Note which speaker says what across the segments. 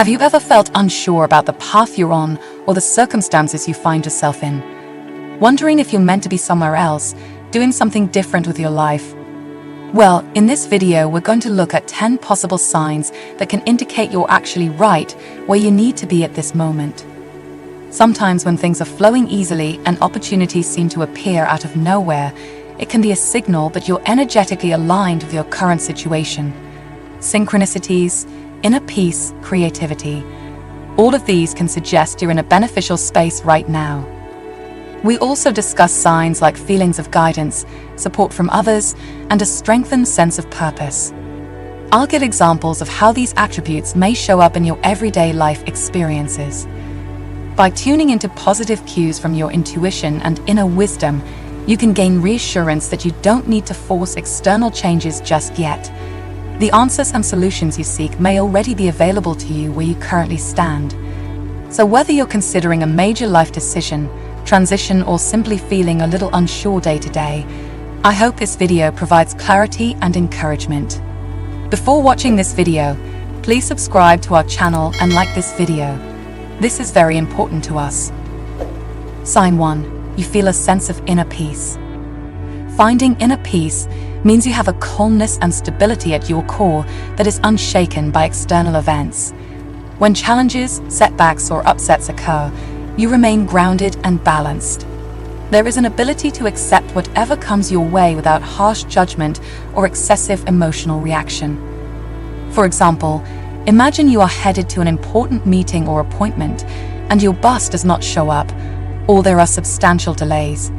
Speaker 1: Have you ever felt unsure about the path you're on or the circumstances you find yourself in? Wondering if you're meant to be somewhere else, doing something different with your life? Well, in this video, we're going to look at 10 possible signs that can indicate you're actually right where you need to be at this moment. Sometimes when things are flowing easily and opportunities seem to appear out of nowhere, it can be a signal that you're energetically aligned with your current situation. Synchronicities, inner peace, creativity. All of these can suggest you're in a beneficial space right now. We also discuss signs like feelings of guidance, support from others, and a strengthened sense of purpose. I'll give examples of how these attributes may show up in your everyday life experiences. By tuning into positive cues from your intuition and inner wisdom, you can gain reassurance that you don't need to force external changes just yet. The answers and solutions you seek may already be available to you where you currently stand. So whether you're considering a major life decision, transition, or simply feeling a little unsure day to day, I hope this video provides clarity and encouragement. Before watching this video, please subscribe to our channel and like this video. This is very important to us. Sign 1. You feel a sense of inner peace. Finding inner peace means you have a calmness and stability at your core that is unshaken by external events. When challenges, setbacks, or upsets occur, you remain grounded and balanced. There is an ability to accept whatever comes your way without harsh judgment or excessive emotional reaction. For example, imagine you are headed to an important meeting or appointment and your bus does not show up, or there are substantial delays.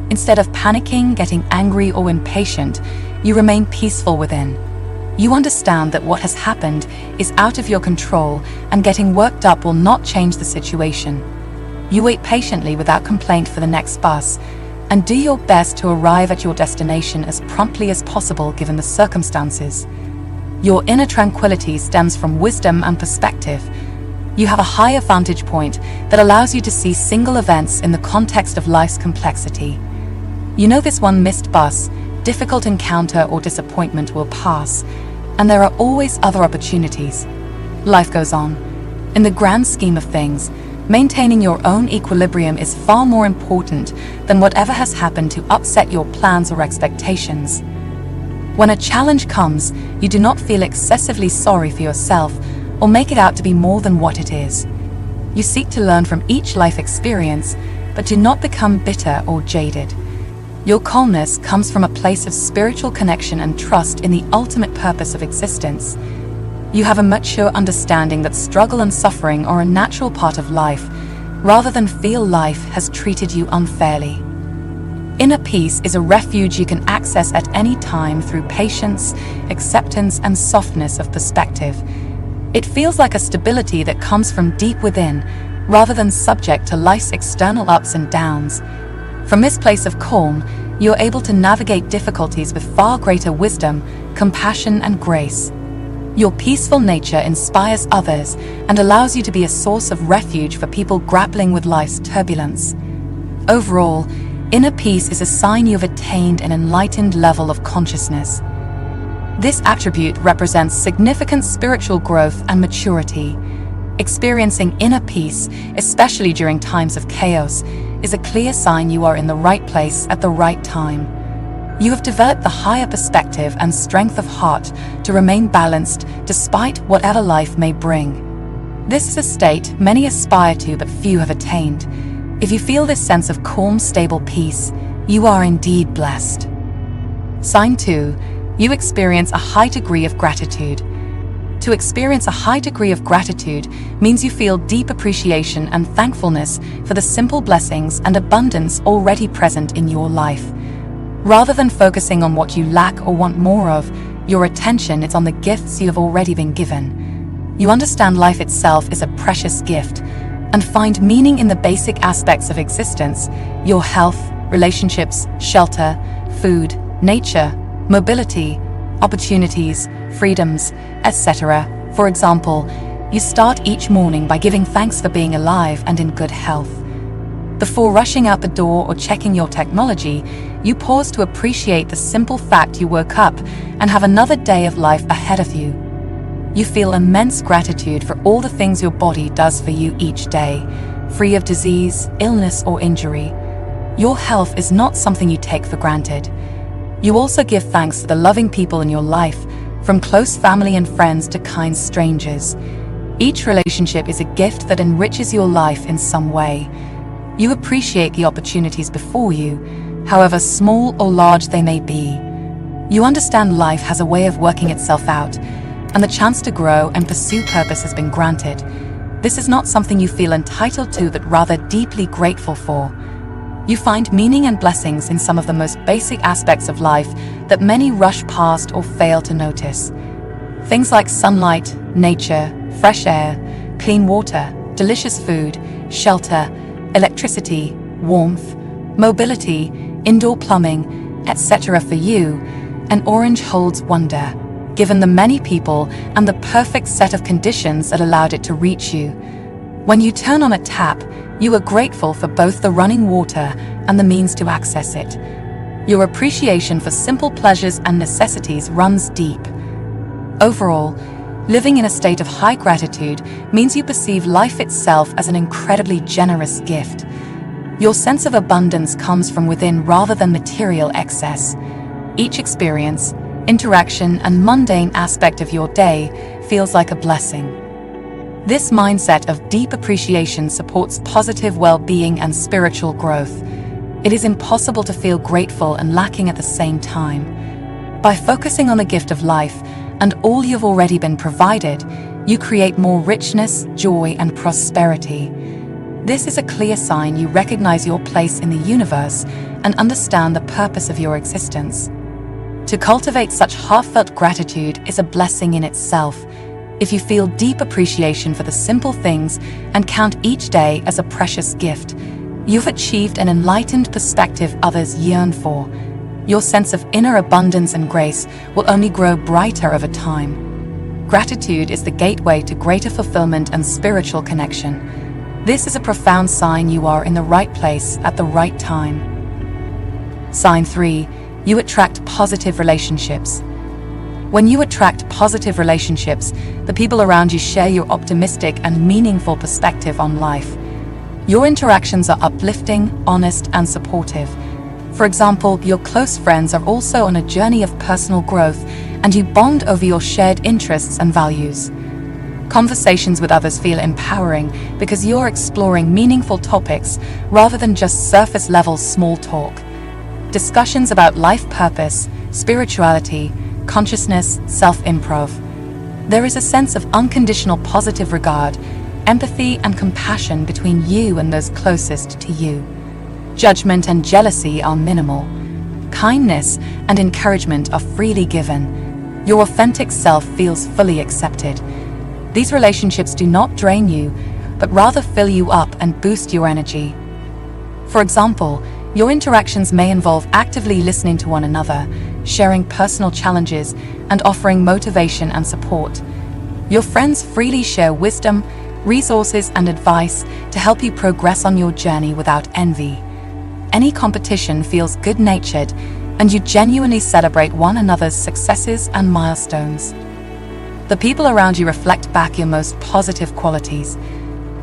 Speaker 1: Instead of panicking, getting angry, or impatient, you remain peaceful within. You understand that what has happened is out of your control and getting worked up will not change the situation. You wait patiently without complaint for the next bus and do your best to arrive at your destination as promptly as possible given the circumstances. Your inner tranquility stems from wisdom and perspective. You have a higher vantage point that allows you to see single events in the context of life's complexity. You know this one missed bus, difficult encounter, or disappointment will pass, and there are always other opportunities. Life goes on. In the grand scheme of things, maintaining your own equilibrium is far more important than whatever has happened to upset your plans or expectations. When a challenge comes, you do not feel excessively sorry for yourself or make it out to be more than what it is. You seek to learn from each life experience, but do not become bitter or jaded. Your calmness comes from a place of spiritual connection and trust in the ultimate purpose of existence. You have a mature understanding that struggle and suffering are a natural part of life, rather than feel life has treated you unfairly. Inner peace is a refuge you can access at any time through patience, acceptance, and softness of perspective. It feels like a stability that comes from deep within, rather than subject to life's external ups and downs. From this place of calm, you're able to navigate difficulties with far greater wisdom, compassion, and grace. Your peaceful nature inspires others and allows you to be a source of refuge for people grappling with life's turbulence. Overall, inner peace is a sign you've attained an enlightened level of consciousness. This attribute represents significant spiritual growth and maturity. Experiencing inner peace, especially during times of chaos, is a clear sign you are in the right place at the right time. You have developed the higher perspective and strength of heart to remain balanced despite whatever life may bring. This is a state many aspire to but few have attained. If you feel this sense of calm, stable peace, you are indeed blessed. Sign 2. You experience a high degree of gratitude. To experience a high degree of gratitude means you feel deep appreciation and thankfulness for the simple blessings and abundance already present in your life. Rather than focusing on what you lack or want more of, your attention is on the gifts you have already been given. You understand life itself is a precious gift and find meaning in the basic aspects of existence: your health, relationships, shelter, food, nature, mobility, opportunities, freedoms, etc. For example, you start each morning by giving thanks for being alive and in good health. Before rushing out the door or checking your technology, you pause to appreciate the simple fact you woke up and have another day of life ahead of you. You feel immense gratitude for all the things your body does for you each day, free of disease, illness, or injury. Your health is not something you take for granted. You also give thanks to the loving people in your life, from close family and friends to kind strangers. Each relationship is a gift that enriches your life in some way. You appreciate the opportunities before you, however small or large they may be. You understand life has a way of working itself out, and the chance to grow and pursue purpose has been granted. This is not something you feel entitled to, but rather deeply grateful for. You find meaning and blessings in some of the most basic aspects of life that many rush past or fail to notice. Things like sunlight, nature, fresh air, clean water, delicious food, shelter, electricity, warmth, mobility, indoor plumbing, etc. For you, an orange holds wonder, given the many people and the perfect set of conditions that allowed it to reach you. When you turn on a tap, you are grateful for both the running water and the means to access it. Your appreciation for simple pleasures and necessities runs deep. Overall, living in a state of high gratitude means you perceive life itself as an incredibly generous gift. Your sense of abundance comes from within rather than material excess. Each experience, interaction, and mundane aspect of your day feels like a blessing. This mindset of deep appreciation supports positive well-being and spiritual growth. It is impossible to feel grateful and lacking at the same time. By focusing on the gift of life and all you've already been provided, you create more richness, joy, and prosperity. This is a clear sign you recognize your place in the universe and understand the purpose of your existence. To cultivate such heartfelt gratitude is a blessing in itself. If you feel deep appreciation for the simple things and count each day as a precious gift, you've achieved an enlightened perspective others yearn for. Your sense of inner abundance and grace will only grow brighter over time. Gratitude is the gateway to greater fulfillment and spiritual connection. This is a profound sign you are in the right place at the right time. Sign 3. You attract positive relationships. When you attract positive relationships, the people around you share your optimistic and meaningful perspective on life. Your interactions are uplifting, honest, and supportive. For example, your close friends are also on a journey of personal growth, and you bond over your shared interests and values. Conversations with others feel empowering because you're exploring meaningful topics rather than just surface-level small talk. Discussions about life purpose, spirituality, consciousness, self-improve. There is a sense of unconditional positive regard, empathy, and compassion between you and those closest to you. Judgment and jealousy are minimal. Kindness and encouragement are freely given. Your authentic self feels fully accepted. These relationships do not drain you, but rather fill you up and boost your energy. For example, your interactions may involve actively listening to one another, sharing personal challenges, and offering motivation and support. Your friends freely share wisdom, resources, and advice to help you progress on your journey without envy. Any competition feels good-natured, and you genuinely celebrate one another's successes and milestones. The people around you reflect back your most positive qualities.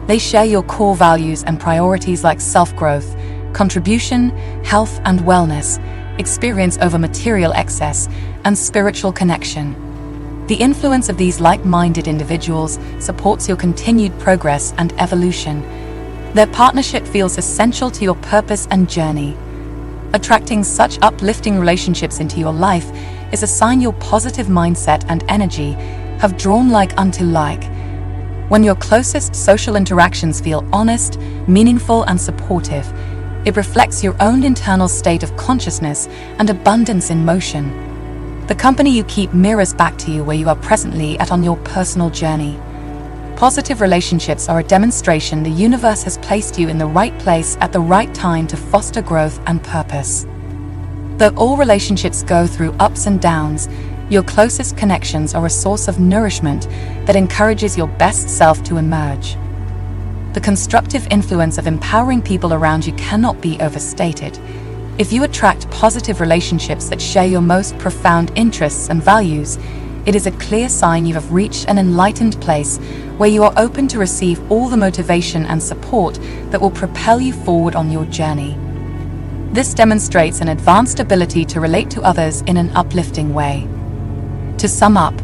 Speaker 1: They share your core values and priorities like self-growth, contribution, health and wellness, experience over material excess, and spiritual connection. The influence of these like-minded individuals supports your continued progress and evolution. Their partnership feels essential to your purpose and journey. Attracting such uplifting relationships into your life is a sign your positive mindset and energy have drawn like unto like. When your closest social interactions feel honest, meaningful, and supportive, it reflects your own internal state of consciousness and abundance in motion. The company you keep mirrors back to you where you are presently at on your personal journey. Positive relationships are a demonstration the universe has placed you in the right place at the right time to foster growth and purpose. Though all relationships go through ups and downs, your closest connections are a source of nourishment that encourages your best self to emerge. The constructive influence of empowering people around you cannot be overstated. If you attract positive relationships that share your most profound interests and values, It is a clear sign you have reached an enlightened place where you are open to receive all the motivation and support that will propel you forward on your journey. This demonstrates an advanced ability to relate to others in an uplifting way. To sum up,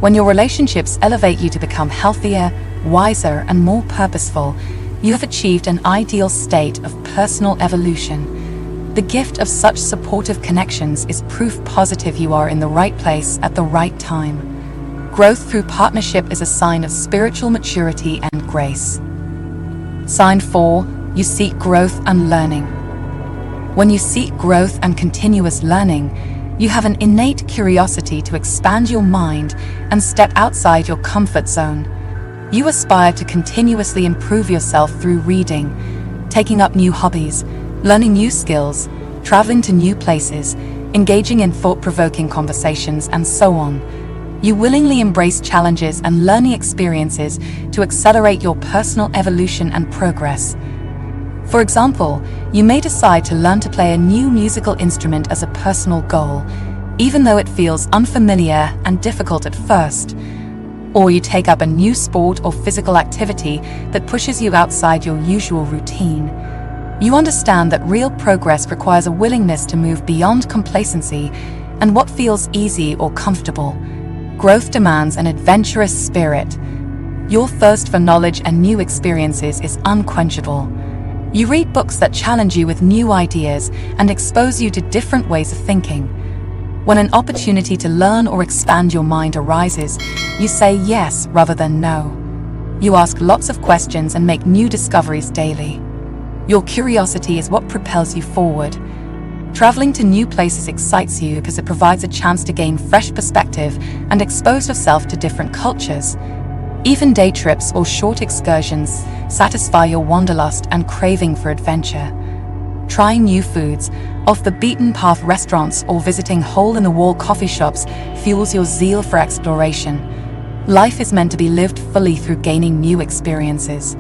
Speaker 1: when your relationships elevate you to become healthier, wiser, and more purposeful, you have achieved an ideal state of personal evolution. The gift of such supportive connections is proof positive you are in the right place at the right time. Growth through partnership is a sign of spiritual maturity and grace. Sign 4. You seek growth and learning. When you seek growth and continuous learning, you have an innate curiosity to expand your mind and step outside your comfort zone. You aspire to continuously improve yourself through reading, taking up new hobbies, learning new skills, traveling to new places, engaging in thought-provoking conversations, and so on. You willingly embrace challenges and learning experiences to accelerate your personal evolution and progress. For example, you may decide to learn to play a new musical instrument as a personal goal, even though it feels unfamiliar and difficult at first. Or you take up a new sport or physical activity that pushes you outside your usual routine. You understand that real progress requires a willingness to move beyond complacency and what feels easy or comfortable. Growth demands an adventurous spirit. Your thirst for knowledge and new experiences is unquenchable. You read books that challenge you with new ideas and expose you to different ways of thinking. When an opportunity to learn or expand your mind arises, you say yes rather than no. You ask lots of questions and make new discoveries daily. Your curiosity is what propels you forward. Traveling to new places excites you because it provides a chance to gain fresh perspective and expose yourself to different cultures. Even day trips or short excursions satisfy your wanderlust and craving for adventure. Trying new foods, off-the-beaten-path restaurants, or visiting hole-in-the-wall coffee shops fuels your zeal for exploration. Life is meant to be lived fully through gaining new experiences.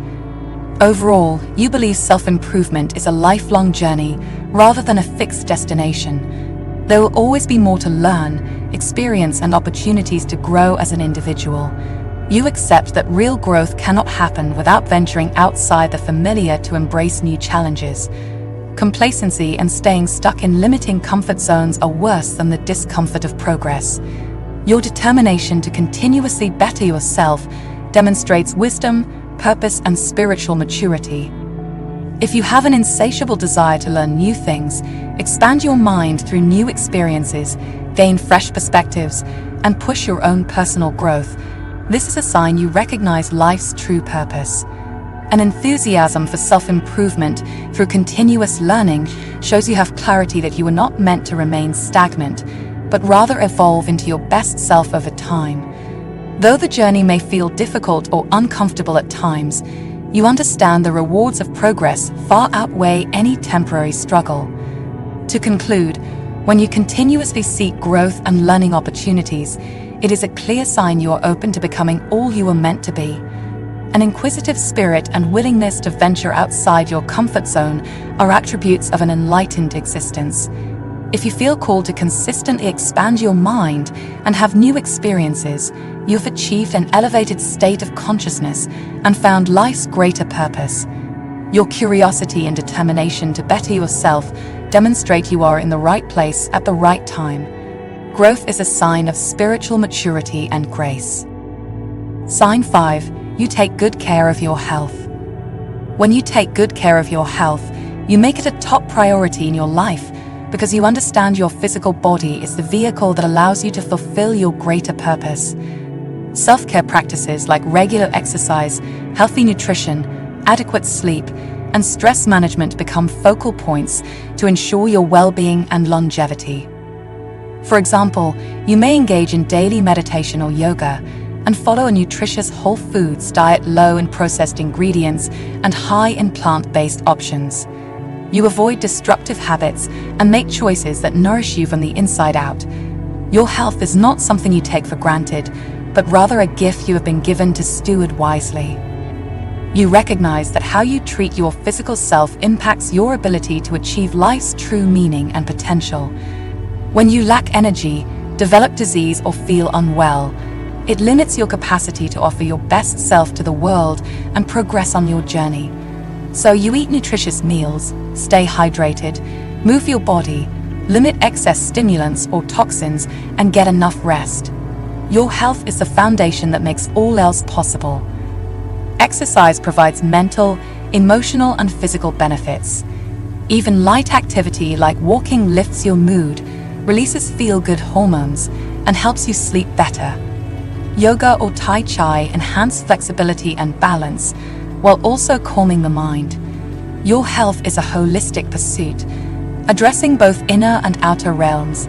Speaker 1: Overall, you believe self-improvement is a lifelong journey rather than a fixed destination. There will always be more to learn, experience, and opportunities to grow as an individual. You accept that real growth cannot happen without venturing outside the familiar to embrace new challenges. Complacency and staying stuck in limiting comfort zones are worse than the discomfort of progress. Your determination to continuously better yourself demonstrates wisdom, purpose, and spiritual maturity. If you have an insatiable desire to learn new things, expand your mind through new experiences, gain fresh perspectives, and push your own personal growth, this is a sign you recognize life's true purpose. An enthusiasm for self-improvement through continuous learning shows you have clarity that you are not meant to remain stagnant, but rather evolve into your best self over time. Though the journey may feel difficult or uncomfortable at times, you understand the rewards of progress far outweigh any temporary struggle. To conclude, when you continuously seek growth and learning opportunities, it is a clear sign you are open to becoming all you are meant to be. An inquisitive spirit and willingness to venture outside your comfort zone are attributes of an enlightened existence. If you feel called to consistently expand your mind and have new experiences, you've achieved an elevated state of consciousness and found life's greater purpose. Your curiosity and determination to better yourself demonstrate you are in the right place at the right time. Growth is a sign of spiritual maturity and grace. Sign 5. You take good care of your health. When you take good care of your health, you make it a top priority in your life because you understand your physical body is the vehicle that allows you to fulfill your greater purpose. Self-care practices like regular exercise, healthy nutrition, adequate sleep, and stress management become focal points to ensure your well-being and longevity. For example, you may engage in daily meditation or yoga and follow a nutritious whole foods diet low in processed ingredients and high in plant-based options. You avoid destructive habits and make choices that nourish you from the inside out. Your health is not something you take for granted, but rather a gift you have been given to steward wisely. You recognize that how you treat your physical self impacts your ability to achieve life's true meaning and potential. When you lack energy, develop disease, or feel unwell. It limits your capacity to offer your best self to the world and progress on your journey. So you eat nutritious meals, stay hydrated, move your body, limit excess stimulants or toxins, and get enough rest. Your health is the foundation that makes all else possible. Exercise provides mental, emotional, and physical benefits. Even light activity like walking lifts your mood, releases feel-good hormones, and helps you sleep better. Yoga or Tai Chi enhance flexibility and balance, while also calming the mind. Your health is a holistic pursuit, addressing both inner and outer realms.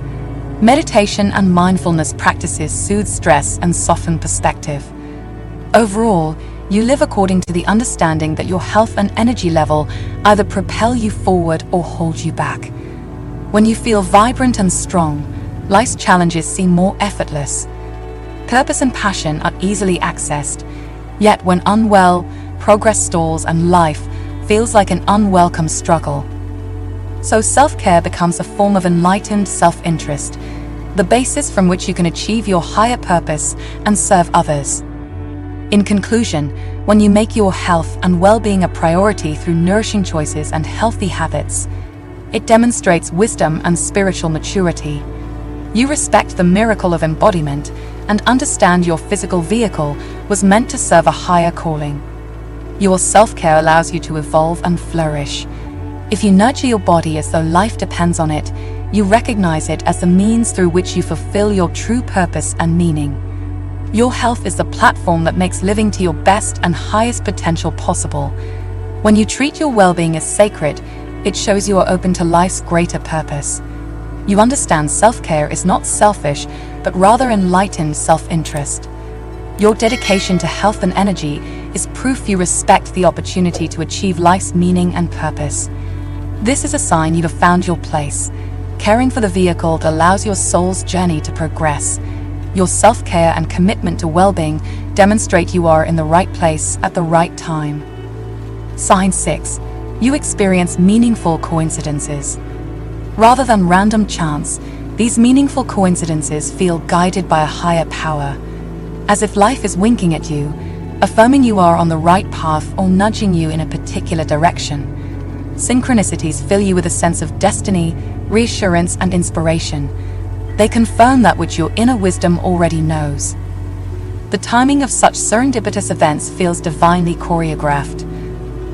Speaker 1: Meditation and mindfulness practices soothe stress and soften perspective. Overall, you live according to the understanding that your health and energy level either propel you forward or hold you back. When you feel vibrant and strong, life's challenges seem more effortless. Purpose and passion are easily accessed, yet when unwell, progress stalls and life feels like an unwelcome struggle. So self-care becomes a form of enlightened self-interest, the basis from which you can achieve your higher purpose and serve others. In conclusion, when you make your health and well-being a priority through nourishing choices and healthy habits, it demonstrates wisdom and spiritual maturity. You respect the miracle of embodiment and understand your physical vehicle was meant to serve a higher calling. Your self-care allows you to evolve and flourish. If you nurture your body as though life depends on it, you recognize it as the means through which you fulfill your true purpose and meaning. Your health is the platform that makes living to your best and highest potential possible. When you treat your well-being as sacred, it shows you are open to life's greater purpose. You understand self-care is not selfish, but rather enlightened self-interest. Your dedication to health and energy is proof you respect the opportunity to achieve life's meaning and purpose. This is a sign you have found your place, caring for the vehicle that allows your soul's journey to progress. Your self-care and commitment to well-being demonstrate you are in the right place at the right time. Sign 6. You experience meaningful coincidences. Rather than random chance, these meaningful coincidences feel guided by a higher power, as if life is winking at you, affirming you are on the right path or nudging you in a particular direction. Synchronicities fill you with a sense of destiny, reassurance, and inspiration. They confirm that which your inner wisdom already knows. The timing of such serendipitous events feels divinely choreographed.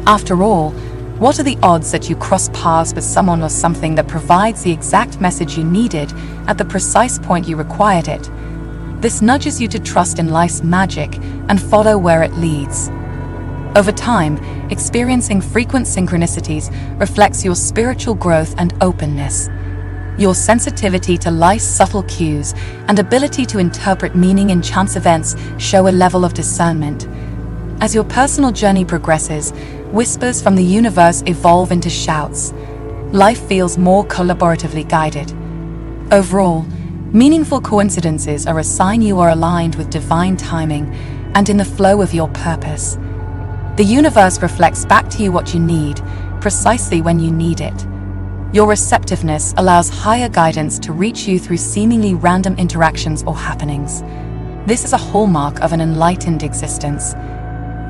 Speaker 1: After all, what are the odds that you cross paths with someone or something that provides the exact message you needed at the precise point you required it? This nudges you to trust in life's magic and follow where it leads. Over time, experiencing frequent synchronicities reflects your spiritual growth and openness. Your sensitivity to life's subtle cues and ability to interpret meaning in chance events show a level of discernment. As your personal journey progresses, whispers from the universe evolve into shouts. Life feels more collaboratively guided. Overall, meaningful coincidences are a sign you are aligned with divine timing and in the flow of your purpose. The universe reflects back to you what you need, precisely when you need it. Your receptiveness allows higher guidance to reach you through seemingly random interactions or happenings. This is a hallmark of an enlightened existence.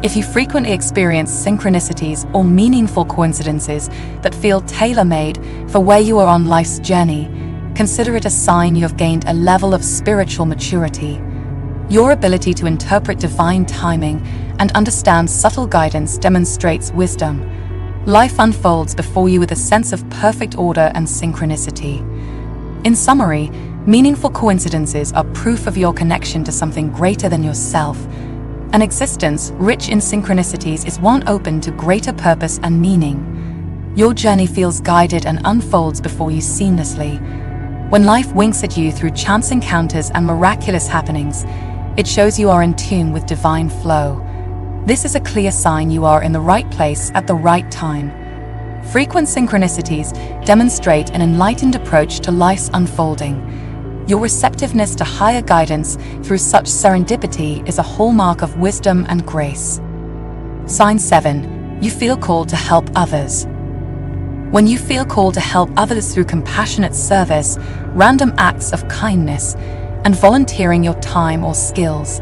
Speaker 1: If you frequently experience synchronicities or meaningful coincidences that feel tailor-made for where you are on life's journey, consider it a sign you have gained a level of spiritual maturity. Your ability to interpret divine timing and understand subtle guidance demonstrates wisdom. Life unfolds before you with a sense of perfect order and synchronicity. In summary, meaningful coincidences are proof of your connection to something greater than yourself. An existence rich in synchronicities is one open to greater purpose and meaning. Your journey feels guided and unfolds before you seamlessly. When life winks at you through chance encounters and miraculous happenings, it shows you are in tune with divine flow. This is a clear sign you are in the right place at the right time. Frequent synchronicities demonstrate an enlightened approach to life's unfolding. Your receptiveness to higher guidance through such serendipity is a hallmark of wisdom and grace. Sign 7. You feel called to help others. When you feel called to help others through compassionate service, random acts of kindness, and volunteering your time or skills.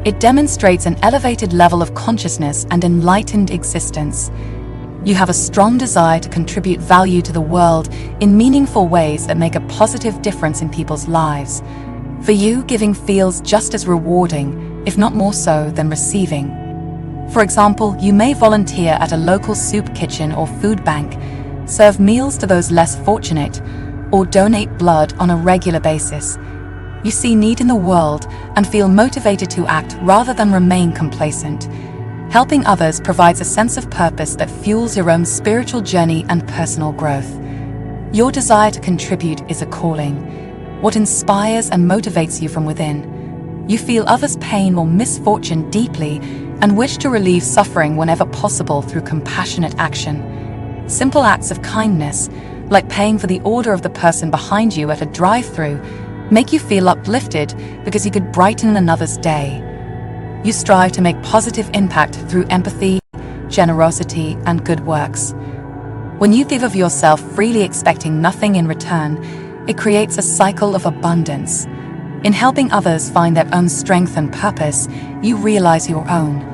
Speaker 1: It demonstrates an elevated level of consciousness and enlightened existence. You have a strong desire to contribute value to the world in meaningful ways that make a positive difference in people's lives. For you, giving feels just as rewarding, if not more so, than receiving. For example, you may volunteer at a local soup kitchen or food bank, serve meals to those less fortunate, or donate blood on a regular basis. You see need in the world and feel motivated to act rather than remain complacent. Helping others provides a sense of purpose that fuels your own spiritual journey and personal growth. Your desire to contribute is a calling, what inspires and motivates you from within. You feel others' pain or misfortune deeply and wish to relieve suffering whenever possible through compassionate action. Simple acts of kindness, like paying for the order of the person behind you at a drive-thru, make you feel uplifted because you could brighten another's day. You strive to make positive impact through empathy, generosity, and good works. When you give of yourself freely expecting nothing in return, it creates a cycle of abundance. In helping others find their own strength and purpose, you realize your own.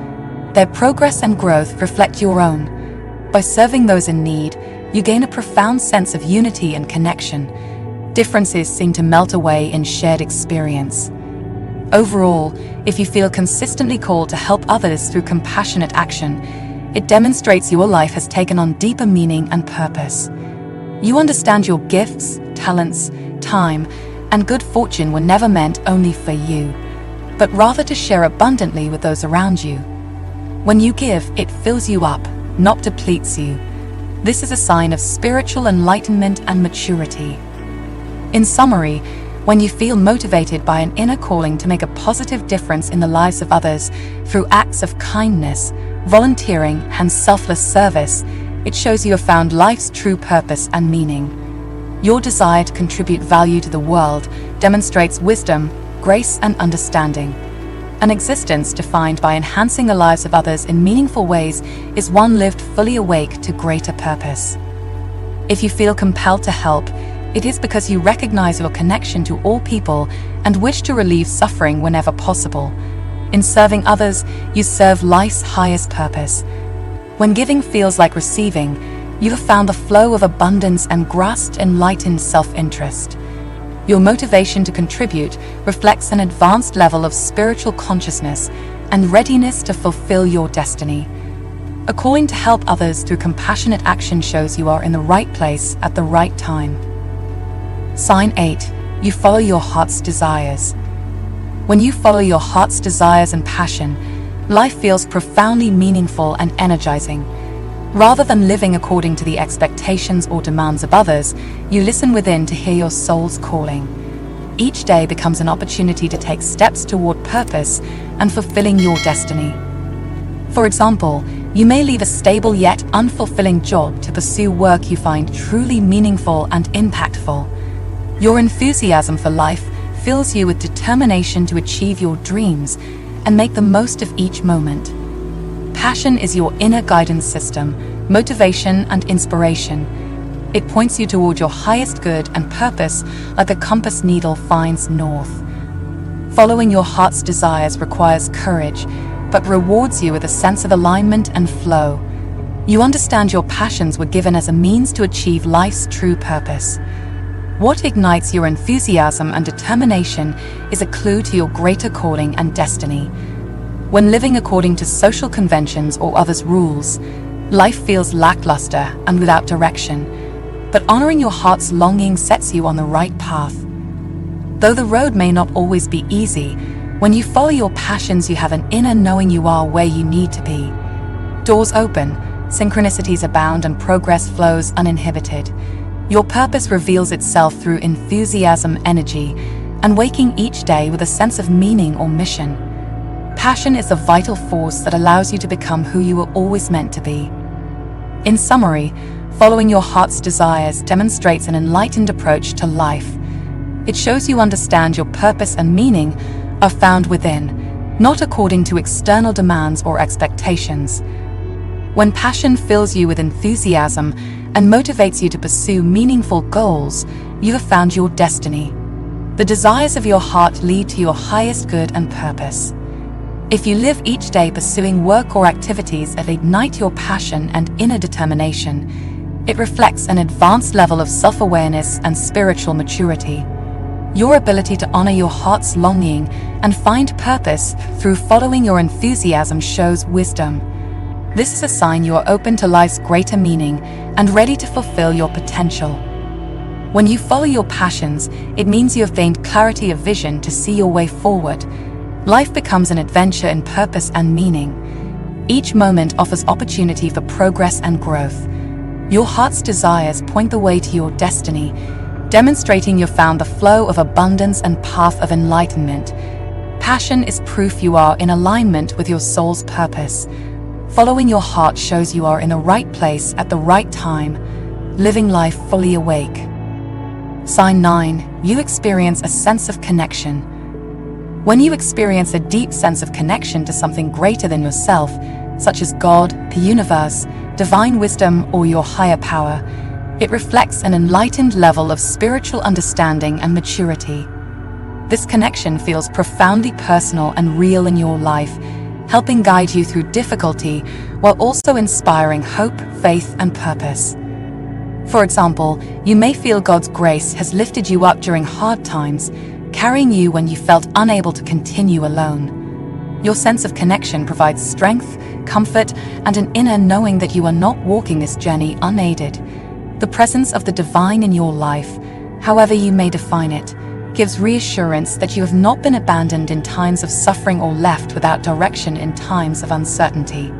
Speaker 1: Their progress and growth reflect your own. By serving those in need, you gain a profound sense of unity and connection. Differences seem to melt away in shared experience. Overall, if you feel consistently called to help others through compassionate action, it demonstrates your life has taken on deeper meaning and purpose. You understand your gifts, talents, time, and good fortune were never meant only for you, but rather to share abundantly with those around you. When you give, it fills you up, not depletes you. This is a sign of spiritual enlightenment and maturity. In summary, when you feel motivated by an inner calling to make a positive difference in the lives of others through acts of kindness, volunteering, and selfless service, it shows you have found life's true purpose and meaning. Your desire to contribute value to the world demonstrates wisdom, grace, and understanding. An existence defined by enhancing the lives of others in meaningful ways is one lived fully awake to greater purpose. If you feel compelled to help, it is because you recognize your connection to all people and wish to relieve suffering whenever possible. In serving others, you serve life's highest purpose. When giving feels like receiving, you have found the flow of abundance and grasped enlightened self-interest. Your motivation to contribute reflects an advanced level of spiritual consciousness and readiness to fulfill your destiny. A calling to help others through compassionate action shows you are in the right place at the right time. Sign 8. You follow your heart's desires. When you follow your heart's desires and passion, life feels profoundly meaningful and energizing. Rather than living according to the expectations or demands of others, you listen within to hear your soul's calling. Each day becomes an opportunity to take steps toward purpose and fulfilling your destiny. For example, you may leave a stable yet unfulfilling job to pursue work you find truly meaningful and impactful. Your enthusiasm for life fills you with determination to achieve your dreams and make the most of each moment. Passion is your inner guidance system, motivation and inspiration. It points you toward your highest good and purpose like a compass needle finds north. Following your heart's desires requires courage, but rewards you with a sense of alignment and flow. You understand your passions were given as a means to achieve life's true purpose. What ignites your enthusiasm and determination is a clue to your greater calling and destiny. When living according to social conventions or others' rules, life feels lackluster and without direction, but honoring your heart's longing sets you on the right path. Though the road may not always be easy, when you follow your passions, you have an inner knowing you are where you need to be. Doors open, synchronicities abound, and progress flows uninhibited. Your purpose reveals itself through enthusiasm, energy, and waking each day with a sense of meaning or mission. Passion is the vital force that allows you to become who you were always meant to be. In summary, following your heart's desires demonstrates an enlightened approach to life. It shows you understand your purpose and meaning are found within, not according to external demands or expectations. When passion fills you with enthusiasm and motivates you to pursue meaningful goals, you have found your destiny. The desires of your heart lead to your highest good and purpose. If you live each day pursuing work or activities that ignite your passion and inner determination, it reflects an advanced level of self-awareness and spiritual maturity. Your ability to honor your heart's longing and find purpose through following your enthusiasm shows wisdom. This is a sign you are open to life's greater meaning and ready to fulfill your potential. When you follow your passions, it means you have gained clarity of vision to see your way forward. Life becomes an adventure in purpose and meaning. Each moment offers opportunity for progress and growth. Your heart's desires point the way to your destiny, demonstrating you've found the flow of abundance and path of enlightenment. Passion is proof you are in alignment with your soul's purpose. Following your heart shows you are in the right place at the right time, living life fully awake. Sign 9. You experience a sense of connection. When you experience a deep sense of connection to something greater than yourself, such as God, the universe, divine wisdom, or your higher power, it reflects an enlightened level of spiritual understanding and maturity. This connection feels profoundly personal and real in your life, helping guide you through difficulty while also inspiring hope, faith, and purpose. For example, you may feel God's grace has lifted you up during hard times, carrying you when you felt unable to continue alone. Your sense of connection provides strength, comfort, and an inner knowing that you are not walking this journey unaided. The presence of the divine in your life, however you may define it, gives reassurance that you have not been abandoned in times of suffering or left without direction in times of uncertainty.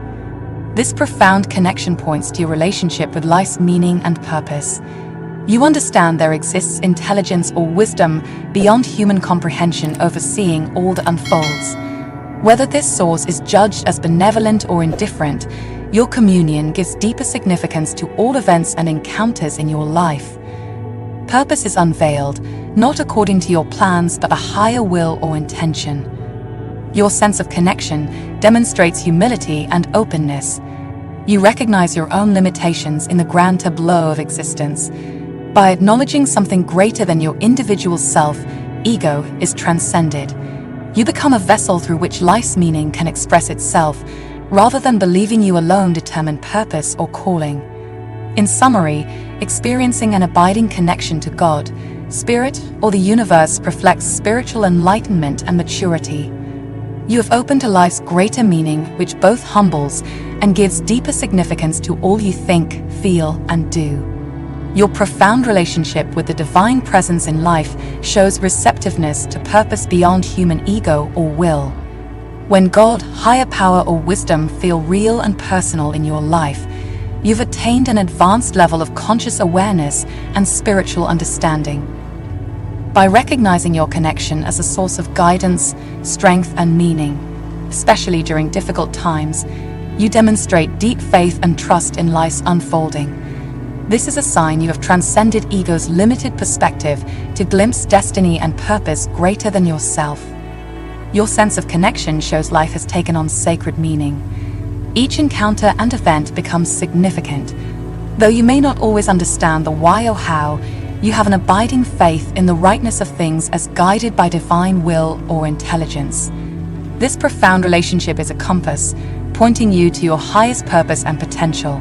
Speaker 1: This profound connection points to your relationship with life's meaning and purpose. You understand there exists intelligence or wisdom beyond human comprehension overseeing all that unfolds. Whether this source is judged as benevolent or indifferent, your communion gives deeper significance to all events and encounters in your life. Purpose is unveiled, not according to your plans but a higher will or intention. Your sense of connection demonstrates humility and openness. You recognize your own limitations in the grand tableau of existence. By acknowledging something greater than your individual self, ego is transcended. You become a vessel through which life's meaning can express itself, rather than believing you alone determine purpose or calling. In summary, experiencing an abiding connection to God, Spirit, or the universe reflects spiritual enlightenment and maturity. You have opened to life's greater meaning, which both humbles and gives deeper significance to all you think, feel, and do. Your profound relationship with the divine presence in life shows receptiveness to purpose beyond human ego or will. When God, higher power, or wisdom feel real and personal in your life, you've attained an advanced level of conscious awareness and spiritual understanding. By recognizing your connection as a source of guidance, strength, and meaning, especially during difficult times, you demonstrate deep faith and trust in life's unfolding. This is a sign you have transcended ego's limited perspective to glimpse destiny and purpose greater than yourself. Your sense of connection shows life has taken on sacred meaning. Each encounter and event becomes significant. Though you may not always understand the why or how, you have an abiding faith in the rightness of things as guided by divine will or intelligence. This profound relationship is a compass, pointing you to your highest purpose and potential.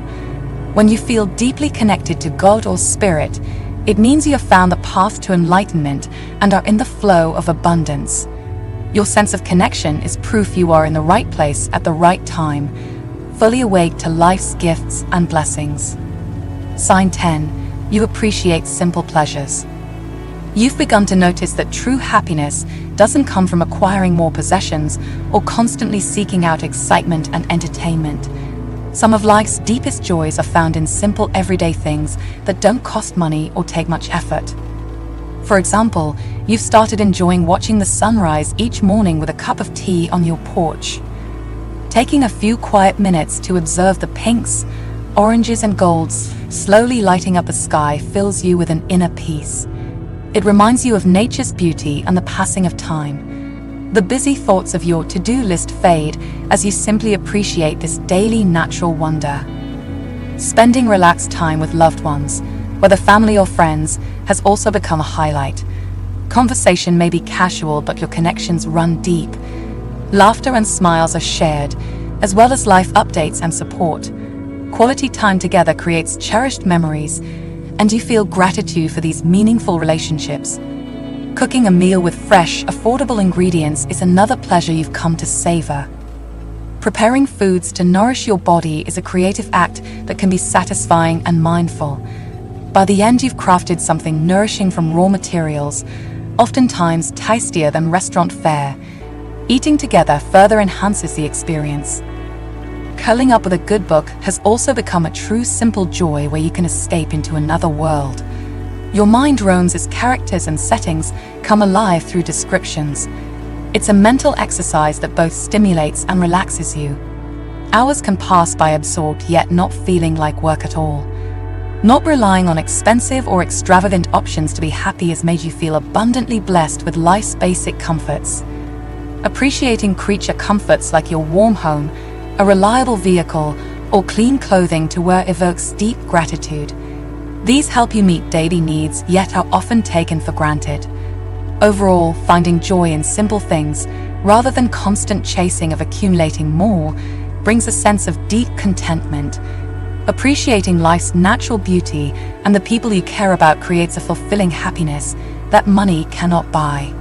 Speaker 1: When you feel deeply connected to God or Spirit, it means you have found the path to enlightenment and are in the flow of abundance. Your sense of connection is proof you are in the right place at the right time, fully awake to life's gifts and blessings. Sign 10. You appreciate simple pleasures. You've begun to notice that true happiness doesn't come from acquiring more possessions or constantly seeking out excitement and entertainment. Some of life's deepest joys are found in simple everyday things that don't cost money or take much effort. For example, you've started enjoying watching the sunrise each morning with a cup of tea on your porch. Taking a few quiet minutes to observe the pinks, oranges, and golds slowly lighting up the sky fills you with an inner peace. It reminds you of nature's beauty and the passing of time. The busy thoughts of your to-do list fade as you simply appreciate this daily natural wonder. Spending relaxed time with loved ones, whether family or friends, has also become a highlight. Conversation may be casual, but your connections run deep. Laughter and smiles are shared, as well as life updates and support. Quality time together creates cherished memories, and you feel gratitude for these meaningful relationships. Cooking a meal with fresh, affordable ingredients is another pleasure you've come to savor. Preparing foods to nourish your body is a creative act that can be satisfying and mindful. By the end, you've crafted something nourishing from raw materials, oftentimes tastier than restaurant fare. Eating together further enhances the experience. Curling up with a good book has also become a true simple joy where you can escape into another world. Your mind roams as characters and settings come alive through descriptions. It's a mental exercise that both stimulates and relaxes you. Hours can pass by absorbed yet not feeling like work at all. Not relying on expensive or extravagant options to be happy has made you feel abundantly blessed with life's basic comforts. Appreciating creature comforts like your warm home, a reliable vehicle, or clean clothing to wear evokes deep gratitude. These help you meet daily needs yet are often taken for granted. Overall, finding joy in simple things, rather than constant chasing of accumulating more, brings a sense of deep contentment. Appreciating life's natural beauty and the people you care about creates a fulfilling happiness that money cannot buy.